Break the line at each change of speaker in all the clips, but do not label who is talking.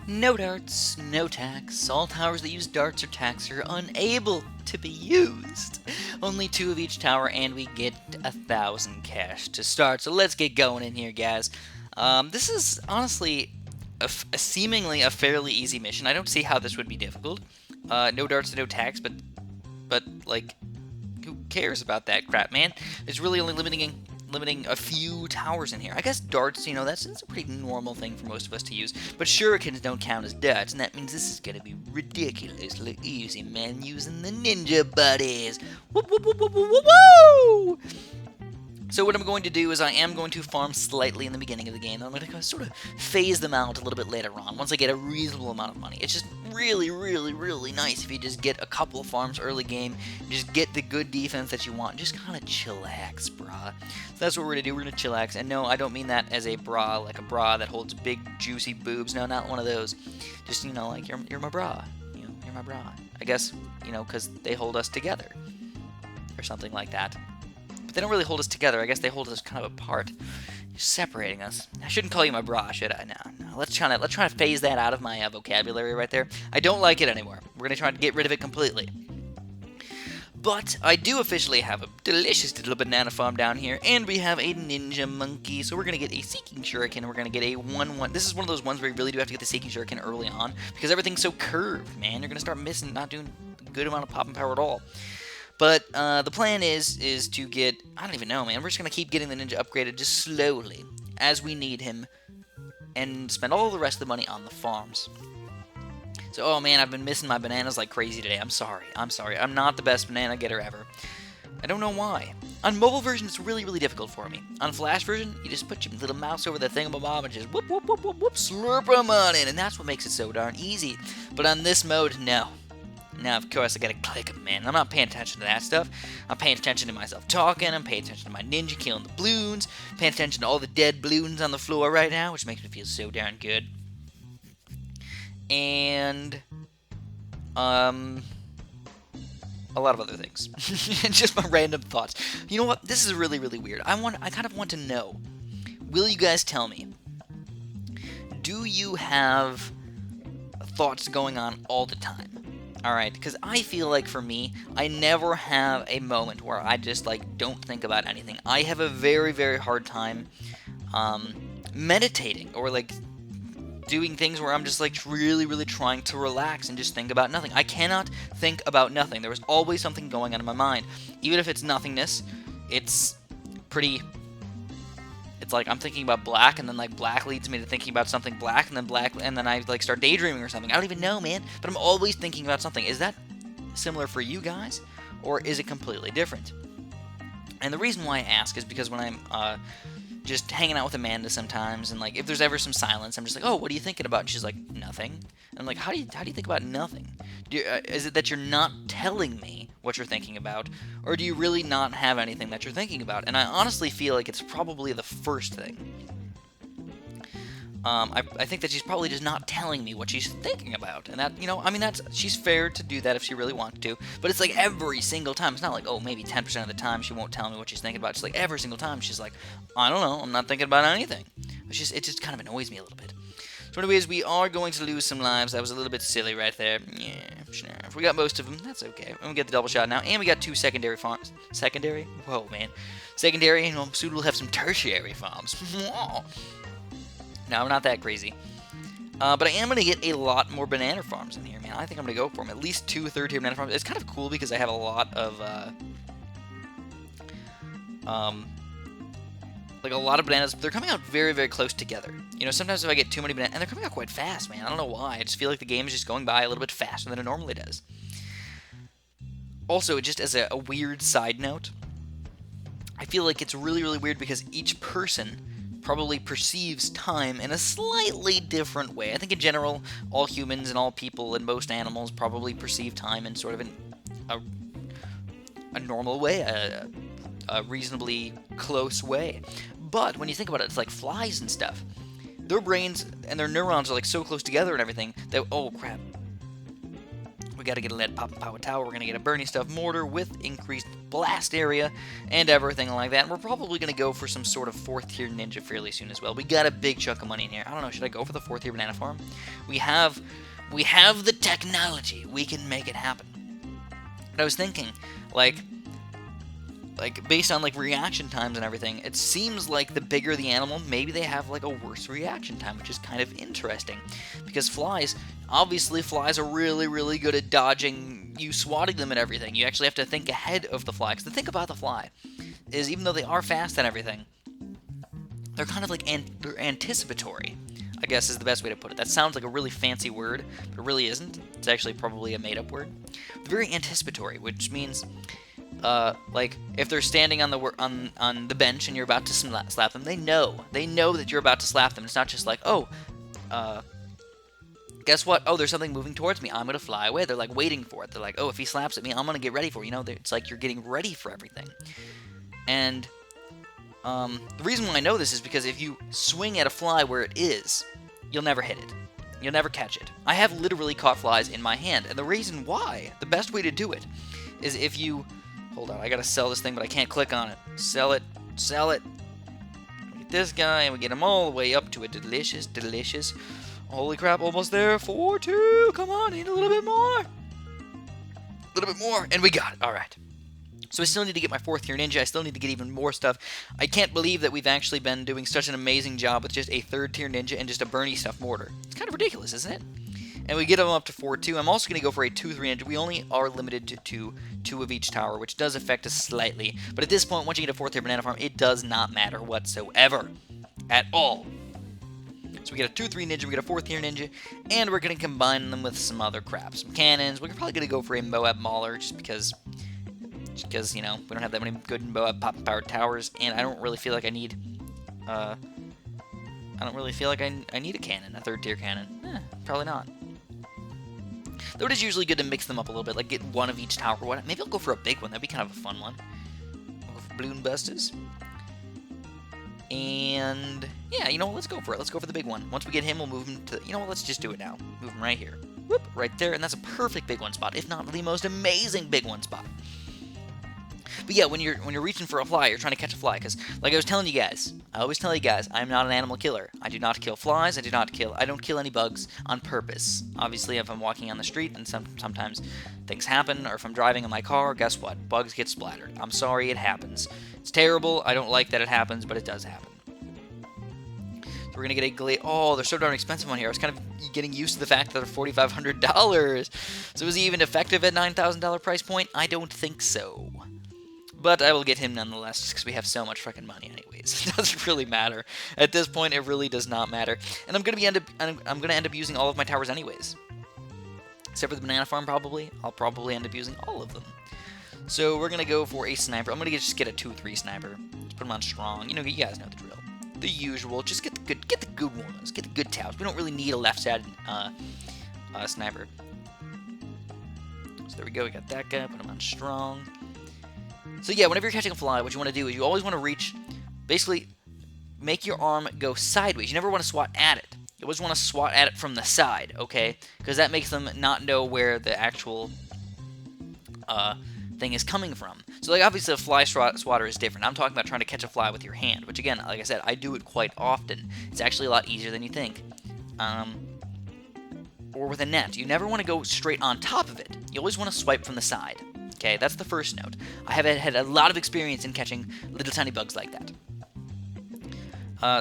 No darts, no tacks. All towers that use darts or tacks are unable to be used. Only 2 of each tower, and we get 1,000 cash to start. So let's get going in here, guys. This is honestly a seemingly a fairly easy mission. I don't see how this would be difficult. No darts, no tacks, but like, who cares about that crap, man? It's really only limiting a few towers in here. I guess darts, that's a pretty normal thing for most of us to use. But shurikens don't count as darts, and that means this is gonna be ridiculously easy, man, using the ninja buddies. Whoop, whoop, whoop, whoop, whoop, whoop, whoop! So what I'm going to do is I am going to farm slightly in the beginning of the game. I'm going to sort of phase them out a little bit later on, once I get a reasonable amount of money. It's just really, really, really nice if you just get a couple of farms early game, just get the good defense that you want, just kind of chillax, brah. So that's what we're going to do, we're going to chillax. And no, I don't mean that as a bra, like a bra that holds big, juicy boobs. No, not one of those. Just, like, you're my bra. You're my bra. I guess, because they hold us together. Or something like that. They don't really hold us together. I guess they hold us kind of apart, separating us. I shouldn't call you my bra, should I? No. Let's try to phase that out of my vocabulary right there. I don't like it anymore. We're gonna try to get rid of it completely. But I do officially have a delicious little banana farm down here, and we have a ninja monkey. So we're gonna get a seeking shuriken, and we're gonna get a 1-1. This is one of those ones where you really do have to get the seeking shuriken early on because everything's so curved, man. You're gonna start missing, not doing a good amount of popping power at all. But the plan is to get, I don't even know, man. We're just going to keep getting the ninja upgraded just slowly as we need him and spend all the rest of the money on the farms. So, oh man, I've been missing my bananas like crazy today. I'm sorry. I'm not the best banana getter ever. I don't know why. On mobile version, it's really, really difficult for me. On flash version, you just put your little mouse over the thingamabob and just whoop, whoop, whoop, whoop, whoop, slurp them on in. And that's what makes it so darn easy. But on this mode, no. Now, of course, I gotta click them, man. I'm not paying attention to that stuff. I'm paying attention to myself talking. I'm paying attention to my ninja killing the balloons. Paying attention to all the dead balloons on the floor right now, which makes me feel so darn good. And, a lot of other things. Just my random thoughts. You know what? This is really, really weird. I kind of want to know. Will you guys tell me? Do you have thoughts going on all the time? Alright, because I feel like for me, I never have a moment where I just, don't think about anything. I have a very, very hard time, meditating, or, doing things where I'm just, really, really trying to relax and just think about nothing. I cannot think about nothing. There is always something going on in my mind. Even if it's nothingness, it's pretty... It's like I'm thinking about black, and then black leads me to thinking about something black, and then I start daydreaming or something. I don't even know, man, but I'm always thinking about something. Is that similar for you guys, or is it completely different? And the reason why I ask is because when I'm just hanging out with Amanda sometimes, and if there's ever some silence, I'm just like, oh, what are you thinking about? And she's like, nothing. And I'm like, how do you think about nothing? Is it that you're not telling me what you're thinking about, or do you really not have anything that you're thinking about? And I honestly feel like it's probably the first thing. I think that she's probably just not telling me what she's thinking about, and that, she's fair to do that if she really wanted to, but it's every single time. It's not like, oh, maybe 10% of the time she won't tell me what she's thinking about. It's every single time she's like, I don't know, I'm not thinking about anything. It just kind of annoys me a little bit. So anyways, we are going to lose some lives. That was a little bit silly right there. Yeah, sure. If we got most of them, that's okay. And we get the double shot now, and we got 2 secondary farms. Secondary? Whoa, man. Secondary, and soon we'll have some tertiary farms. No, I'm not that crazy. But I am going to get a lot more banana farms in here, man. I think I'm going to go for them. At least 2 third-tier banana farms. It's kind of cool because I have a lot of, a lot of bananas. They're coming out very, very close together. Sometimes if I get too many bananas, and they're coming out quite fast, man. I don't know why. I just feel like the game is just going by a little bit faster than it normally does. Also, just as a weird side note, I feel like it's really, really weird because each person probably perceives time in a slightly different way. I think in general, all humans and all people and most animals probably perceive time in sort of a normal way, a reasonably close way. But when you think about it, it's like flies and stuff. Their brains and their neurons are so close together and everything that, oh crap. We got to get a lead pop and power tower. We're going to get a burning stuff mortar with increased blast area and everything like that. And we're probably going to go for some sort of 4th tier ninja fairly soon as well. We got a big chunk of money in here. I don't know, should I go for the 4th tier banana farm? We have the technology. We can make it happen. But I was thinking, like based on like reaction times and everything, it seems like the bigger the animal, maybe they have like a worse reaction time, which is kind of interesting. Because flies are really, really good at dodging you swatting them and everything. You actually have to think ahead of the fly. Because the thing about the fly is, even though they are fast and everything, they're kind of like they're anticipatory, I guess is the best way to put it. That sounds like a really fancy word, but it really isn't. It's actually probably a made-up word. They're very anticipatory, which means like if they're standing on the bench and you're about to slap them, they know that you're about to slap them. It's not just like, oh, guess what? Oh, there's something moving towards me. I'm gonna fly away. They're like waiting for it. They're like, oh, if he slaps at me, I'm gonna get ready for it. You know, it's like you're getting ready for everything. And the reason why I know this is because if you swing at a fly where it is, you'll never hit it. You'll never catch it. I have literally caught flies in my hand, and the reason why, the best way to do it, is if you... Hold on, I gotta sell this thing, but I can't click on it. Sell it. Sell it. We get this guy, and we get him all the way up to a delicious, delicious... Holy crap, almost there. 4-2. Come on, need a little bit more. A little bit more, and we got it. All right. So I still need to get my 4th tier ninja. I still need to get even more stuff. I can't believe that we've actually been doing such an amazing job with just a 3rd tier ninja and just a Bernie stuff mortar. It's kind of ridiculous, isn't it? And we get them up to 4-2. I'm also going to go for a 2-3 ninja. We only are limited to 2 of each tower, which does affect us slightly. But at this point, once you get a 4th tier banana farm, it does not matter whatsoever. At all. So we get a 2-3 ninja, we get a 4th tier ninja, and we're going to combine them with some other crap. Some cannons. We're probably going to go for a Moab Mauler just because, you know, we don't have that many good Moab pop-powered towers, and I don't really feel like I need, I need a cannon, a 3rd tier cannon. Probably not. Though it is usually good to mix them up a little bit, like get 1 of each tower. Maybe I'll go for a big one. That'd be kind of a fun one. I'll go for Balloon Busters. And, yeah, you know what, let's go for it. Let's go for the big one. Once we get him, we'll move him to, you know what, let's just do it now. Move him right here. Whoop, right there, and that's a perfect big one spot, if not the most amazing big one spot. But yeah, when you're reaching for a fly, you're trying to catch a fly, because, like I was telling you guys, I always tell you guys, I'm not an animal killer. I do not kill flies, I don't kill any bugs on purpose. Obviously, if I'm walking on the street, and sometimes things happen, or if I'm driving in my car, guess what? Bugs get splattered. I'm sorry, it happens. It's terrible, I don't like that it happens, but it does happen. So we're going to get a glade. Oh, they're so darn expensive on here. I was kind of getting used to the fact that they're $4,500. So is he even effective at $9,000 price point? I don't think so. But I will get him nonetheless, just because we have so much fucking money anyways. It doesn't really matter. At this point, it really does not matter. And I'm going to end up using all of my towers anyways. Except for the banana farm, probably. I'll probably end up using all of them. So we're going to go for a sniper. I'm going to just get a 2-3 sniper. Just put him on strong. You know, you guys know the drill. The usual. Just get the good ones. Get the good towers. We don't really need a left-sided sniper. So there we go. We got that guy. Put him on strong. So yeah, whenever you're catching a fly, what you want to do is you always want to reach, basically, make your arm go sideways. You never want to swat at it. You always want to swat at it from the side, okay? Because that makes them not know where the actual thing is coming from. So, like, obviously a fly swatter is different. I'm talking about trying to catch a fly with your hand, which, again, like I said, I do it quite often. It's actually a lot easier than you think. Or with a net. You never want to go straight on top of it. You always want to swipe from the side. Okay, that's the first note. I have had a lot of experience in catching little tiny bugs like that.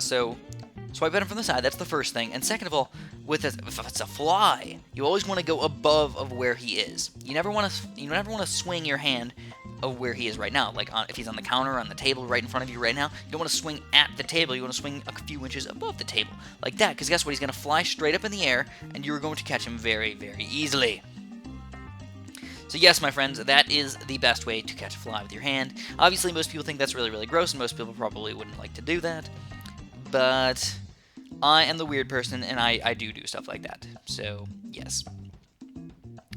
So, swipe at him from the side, that's the first thing. And second of all, if it's a fly, you always want to go above of where he is. You never want to swing your hand of where he is right now. Like if he's on the counter, on the table right in front of you right now, you don't want to swing at the table. You want to swing a few inches above the table. Like that, because guess what? He's going to fly straight up in the air, and you're going to catch him very, very easily. So yes, my friends, that is the best way to catch a fly with your hand. Obviously, most people think that's really, really gross, and most people probably wouldn't like to do that. But I am the weird person, and I do stuff like that. So, yes.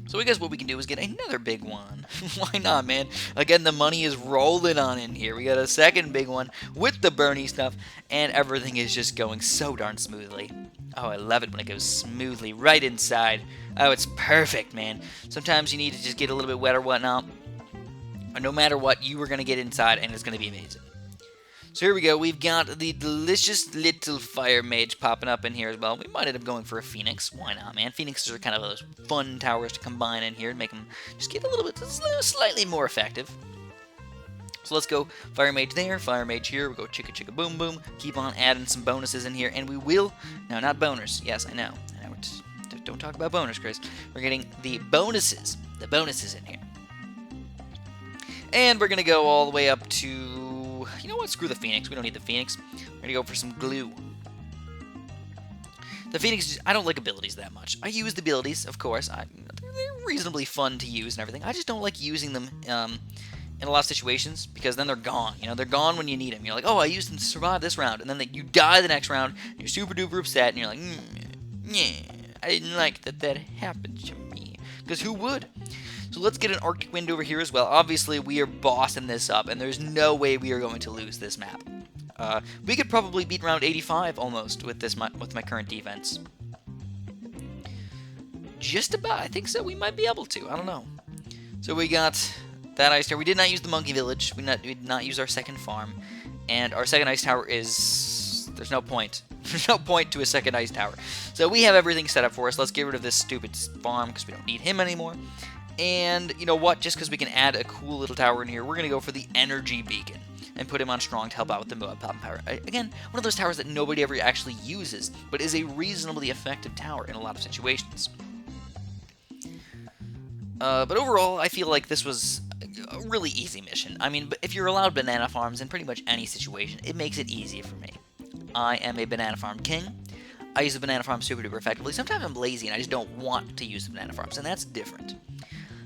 So I guess what we can do is get another big one. Why not, man? Again, the money is rolling on in here. We got a second big one with the Bernie stuff, and everything is just going so darn smoothly. Oh, I love it when it goes smoothly right inside. Oh, it's perfect, man. Sometimes you need to just get a little bit wet or whatnot. Or no matter what, you are going to get inside, and it's going to be amazing. So here we go. We've got the delicious little fire mage popping up in here as well. We might end up going for a phoenix. Why not, man? Phoenixes are kind of those fun towers to combine in here and make them just get a little bit slightly more effective. So let's go fire mage there, fire mage here. We'll go chicka chicka boom boom. Keep on adding some bonuses in here, and we will. No, not boners. Yes, I know. Don't talk about bonus, Chris. We're getting the bonuses. The bonuses in here. And we're going to go all the way up to... You know what? Screw the Phoenix. We don't need the Phoenix. We're going to go for some glue. The Phoenix, I don't like abilities that much. I use the abilities, of course. They're reasonably fun to use and everything. I just don't like using them in a lot of situations because then they're gone. You know, they're gone when you need them. You're like, oh, I used them to survive this round. And then you die the next round. And you're super duper upset. And you're like, yeah, I didn't like that happened to me. Because who would? So let's get an Arctic Wind over here as well. Obviously, we are bossing this up, and there's no way we are going to lose this map. We could probably beat round 85 almost with my current defense. Just about. I think so. We might be able to. I don't know. So we got that ice tower. We did not use the monkey village. We did not use our second farm. And our second ice tower is... There's no point. There's no point to a second ice tower. So we have everything set up for us. Let's get rid of this stupid farm because we don't need him anymore. And you know what? Just because we can add a cool little tower in here, we're going to go for the energy beacon and put him on strong to help out with the Moab power. Again, one of those towers that nobody ever actually uses, but is a reasonably effective tower in a lot of situations. But overall, I feel like this was a really easy mission. I mean, if you're allowed banana farms in pretty much any situation, it makes it easy for me. I am a banana farm king. I use the banana farm super duper effectively. Sometimes I'm lazy and I just don't want to use the banana farms, and that's different.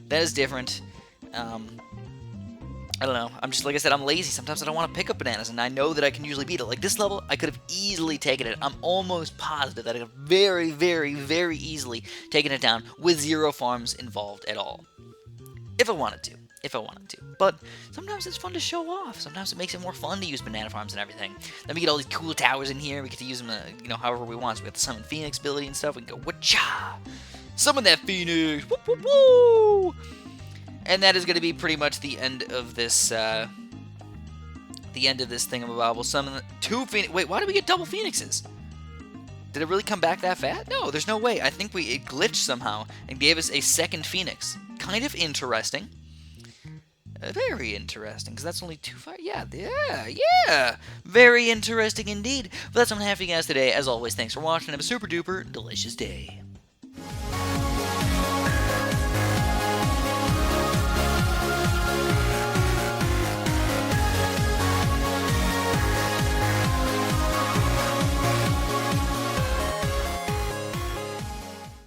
That is different. I don't know. I'm just, like I said, I'm lazy. Sometimes I don't want to pick up bananas, and I know that I can usually beat it. Like this level, I could have easily taken it. I'm almost positive that I could have very, very, very easily taken it down with 0 farms involved at all. If I wanted to. If I wanted to. But sometimes it's fun to show off. Sometimes it makes it more fun to use banana farms and everything. Then we get all these cool towers in here. We get to use them, you know, however we want. So we got the Summon Phoenix ability and stuff. We can go, whatcha! Summon that Phoenix! Woo, woo, woo! And that is going to be pretty much the end of this, thingamabob. We'll summon 2 Phoenix. Wait, why did we get double Phoenixes? Did it really come back that fast? No, there's no way. I think it glitched somehow and gave us a second Phoenix. Kind of interesting. Very interesting, because that's only 2 fire. Yeah. Very interesting indeed. But that's what I'm going to have for you guys today. As always, thanks for watching. Have a super duper delicious day.